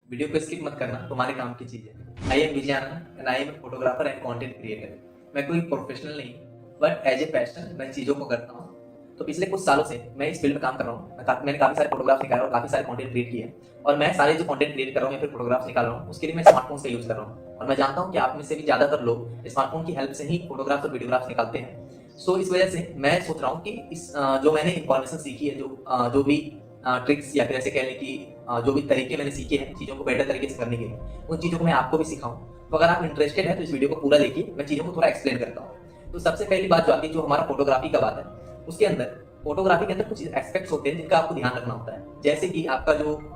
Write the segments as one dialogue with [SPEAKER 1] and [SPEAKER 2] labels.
[SPEAKER 1] Video को skip मत करना, तुम्हारे काम की चीज़ है। I am Vijay Anand and I am photographer and content creator. मैं कोई प्रोफेशनल नहीं, बट एज ए पैशन मैं चीज़ों को करता हूँ। तो पिछले कुछ सालों से मैं इस फील्ड में काम कर रहा हूँ। मैंने काफ़ी सारे फोटोग्राफ्स निकाले और काफ़ी सारे कंटेंट क्रिएट किए हैं। और मैं सारे जो कंटेंट क्रिएट कर रहा हूँ या फिर फोटोग्राफ्स निकाल रहा हूँ, उसके लिए मैं स्मार्टफोन का यूज़ कर रहा हूँ। और मैं जानता हूँ कि आप में से भी ज़्यादातर लोग स्मार्टफोन की हेल्प से ही फोटोग्राफ्स और वीडियोग्राफ्स निकालते हैं। सो इस वजह से मैं सोच रहा हूँ कि जो मैंने इंफॉर्मेशन सीखी है, जो भी ट्रिक्स या फिर ऐसे कह लें कि जो भी तरीके मैंने सीखे हैं चीज़ों को बेटर तरीके से करने के लिए, उन चीज़ों को मैं आपको भी सिखाऊँ। तो अगर आप इंटरेस्टेड हैं तो इस वीडियो को पूरा देखिए, मैं चीज़ों को थोड़ा एक्सप्लेन करता हूँ। तो सबसे पहली बात जो आती है, जो हमारा फोटोग्राफी का बात है, उसके अंदर फोटोग्राफी के अंदर कुछ एस्पेक्ट्स होते हैं जिनका आपको ध्यान रखना होता है। जैसे कि आपका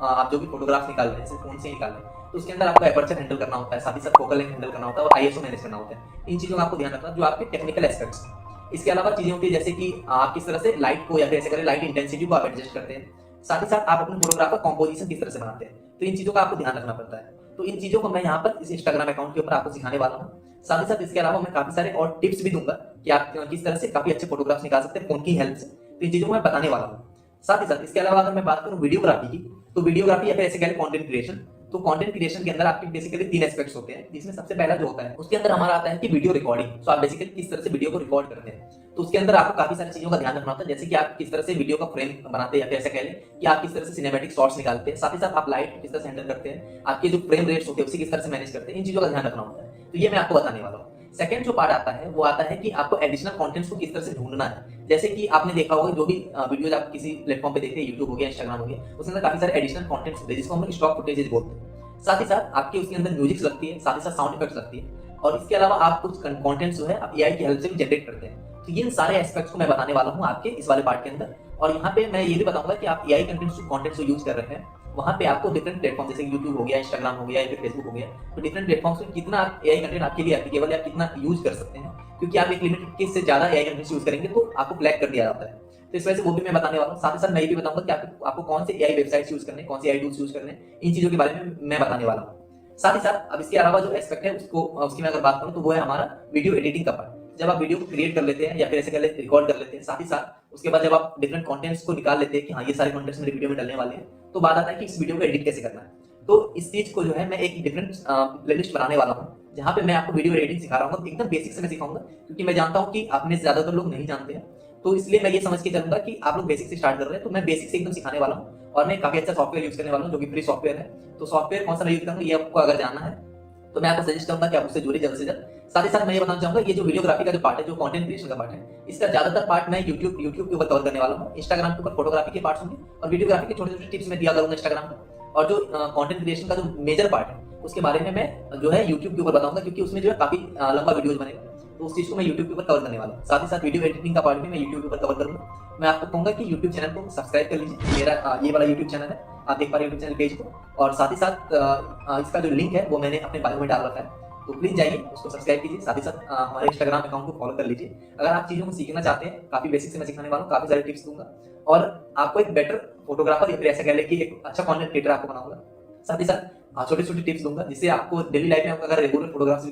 [SPEAKER 1] आप जो भी फोटोग्राफ निकाल रहे हैं, जैसे फोन से निकाल रहे हैं, तो उसके अंदर आपको एपर्चर हैंडल करना होता है, साथ ही साथ फोकल लेंथ हैंडल करना होता है और आईएसओ मैनेज करना होता है। इन चीज़ों का आपको ध्यान रखना, जो आपके टेक्निकल एस्पेक्ट्स हैं। इसके अलावा चीज़ें होती है जैसे कि आप किस तरह से लाइट को या फिर ऐसे करें लाइट इंटेंसिटी को आप एडजस्ट करते हैं। साथ ही साथ आप अपने फोटोग्राफ का कॉम्पोजिशन किस तरह से बनाते हैं, तो इन चीज़ों का आपको ध्यान रखना पड़ता है। तो इन चीज़ों को मैं यहाँ पर इस इंस्टाग्राम अकाउंट के ऊपर आपको सिखाने वाला हूँ। साथ ही साथ इसके अलावा मैं काफ़ी सारे और टिप्स भी दूंगा कि आप किस तरह से काफ़ी अच्छे फोटोग्राफ्स निकाल सकते हैं फ़ोन की हेल्प से। तो इन चीज़ों को मैं बताने वाला हूँ। साथ ही साथ इसके अलावा अगर मैं बात करूँ वीडियोग्राफी की, तो वीडियोग्राफी या फिर ऐसे कह लें कंटेंट क्रिएशन। तो कंटेंट क्रिएशन के अंदर आपके बेसिकली 3 एस्पेक्ट्स होते हैं, जिसमें सबसे पहला जो होता है उसके अंदर हमारा आता है कि वीडियो रिकॉर्डिंग। तो आप बेसिकली किस तरह से वीडियो को रिकॉर्ड करते हैं, तो उसके अंदर आपको काफ़ी सारी चीज़ों का ध्यान रखना होता है। जैसे कि आप किस तरह से वीडियो का फ्रेम बनाते हैं या फिर ऐसा कह लें कि आप किस तरह से सिनेमैटिक शॉट्स निकालते हैं। साथ ही साथ आप लाइट किस तरह से हैंडल करते हैं, आपके जो फ्रेम रेट्स होते हैं उसे किस तरह से मैनेज करते हैं, इन चीज़ों का ध्यान रखना होता है। तो ये मैं आपको बताने वाला हूँ। सेकंड जो पार्ट आता है वो आता है कि आपको एडिशनल कंटेंट्स को किस तरह से ढूंढना है। जैसे कि आपने देखा होगा जो भी वीडियोज आप किसी प्लेटफॉर्म पे देखते हैं, यूट्यूब हो गया, इंस्टाग्राम हो गया, उसके अंदर काफी सारे एडिशनल कंटेंट्स होते हैं जिसको हम लोग स्टॉक फुटेजेस बोलते हैं। साथ ही साथ आपके उसके अंदर म्यूजिक लगती है, साथ ही साथ साउंड इफेक्ट्स लगती है, और इसके अलावा आप कुछ कंटेंट्स जो है आप एआई की हेल्प से भी जनरेट करते हैं। तो ये सारे एस्पेक्ट्स को मैं बताने वाला हूँ आपके इस वाले पार्ट के अंदर। और यहाँ पे मैं ये भी बताऊंगा कि आप एआई कंटेंट्स जो यूज कर रहे हैं, वहाँ पे आपको डिफरेंट प्लेटफॉर्म जैसे यूट्यूब हो गया, इंस्टाग्राम हो गया या फिर फेसबुक हो गया, तो डिफरेंट प्लेटफॉर्म्स में कितना आप एआई कंटेंट आपके लिए एप्लीकेबल है, आप कितना यूज कर सकते हैं। क्योंकि आप एक लिमिट के से ज्यादा एआई कंटेंट यूज करेंगे तो आपको ब्लैक कर दिया जाता है। तो इस वजह से वो भी मैं बताने वाला हूँ। साथ ही साथ मैं ये भी बताऊंगा कि आपको कौन से एआई वेबसाइट्स यूज करने, कौन से एआई टूल्स यूज करने, इन चीजों के बारे में मैं बताने वाला हूँ। साथ ही साथ अब इसके अलावा जो एस्पेक्ट है उसकी मैं अगर बात करूँ तो वो है हमारा वीडियो एडिटिंग का पार्ट। जब आप वीडियो को क्रिएट कर लेते हैं या फिर ऐसे पहले रिकॉर्ड कर लेते हैं, साथ ही साथ उसके बाद जब आप डिफरेंट कंटेंट्स को निकाल लेते हैं कि हाँ ये सारे कंटेंट्स मेरे वीडियो में डलने वाले हैं, तो बात आता है कि इस वीडियो को एडिट कैसे करना है। तो इस चीज को जो है मैं एक डिफरेंट प्लेलिस्ट बनाने वाला हूँ, जहाँ पे मैं आपको वीडियो एडिटिंग सिखा रहा हूँ। एकदम बेसिक से मैं सिखाऊंगा, क्योंकि मैं जानता हूँ कि आप में से ज्यादातर लोग नहीं जानते हैं। तो इसलिए मैं ये समझ के चलूंगा कि आप लोग बेसिक से स्टार्ट कर रहे हैं, तो मैं बेसिक से एकदम सिखाने वाला हूँ। और मैं काफी अच्छा सॉफ्टवेयर यूज करने वाला हूँ जो कि फ्री सॉफ्टवेयर है। तो सॉफ्टवेयर कौन सा मैं यूज करूंगा ये आपको अगर जानना है तो मैं आपको सजेस्ट करूंगा कि आप उससे जुड़े जल्द से जल्द। साथ ही साथ मैं ये बताना चाहूंगा, ये जो वीडियोग्राफी का जो पार्ट है, जो कंटेंट क्रिएशन का पार्ट है, इसका ज्यादातर पार्ट मैं यूट्यूब के ऊपर कवर करने वाला हूँ। इंस्टाग्राम के ऊपर फोटोग्राफी के पार्ट्स होंगे और वीडियोग्राफी के छोटे छोटे टिप्स मैं दिया करूंगा इंस्टाग्राम पर। और जो कंटेंट क्रिएशन का जो मेजर पार्ट है उसके बारे में मैं जो है यूट्यूब के ऊपर बताऊंगा, क्योंकि उसमें जो है काफी लंबा वीडियोज बनेगा। तो उस चीज को मैं यूट्यूब के ऊपर कवर करने वाला हूँ। साथ ही साथ वीडियो एडिटिंग का पार्ट भी मैं यूट्यूब के ऊपर कवर करूंगा। मैं आपको कहूंगा कि यूट्यूब चैनल को सब्सक्राइब कर लीजिए। मेरा ये वाला यूट्यूब चैनल है, आप देख पा रहे हैं यूट्यूब चैनल पेज को। और साथ ही साथ इसका जो लिंक है वो मैंने अपने बायो में डाल रखा है, तो प्लीज जाइए उसको सब्सक्राइब कीजिए। साथ ही साथ हमारे इंस्टाग्राम अकाउंट को फॉलो कर लीजिए। अगर आप चीज़ों को सीखना चाहते हैं, काफी बेसिक से मैं सिखाने वाला हूँ, काफी सारे टिप्स दूंगा और आपको एक बेटर फोटोग्राफर या फिर ऐसा कह लें कि एक अच्छा कंटेंट क्रिएटर आपको बनाऊंगा। साथ ही साथ छोटी छोटी टिप्स दूंगा जिससे आपको डेली लाइफ में अगर रेगुलर फोटोग्राफी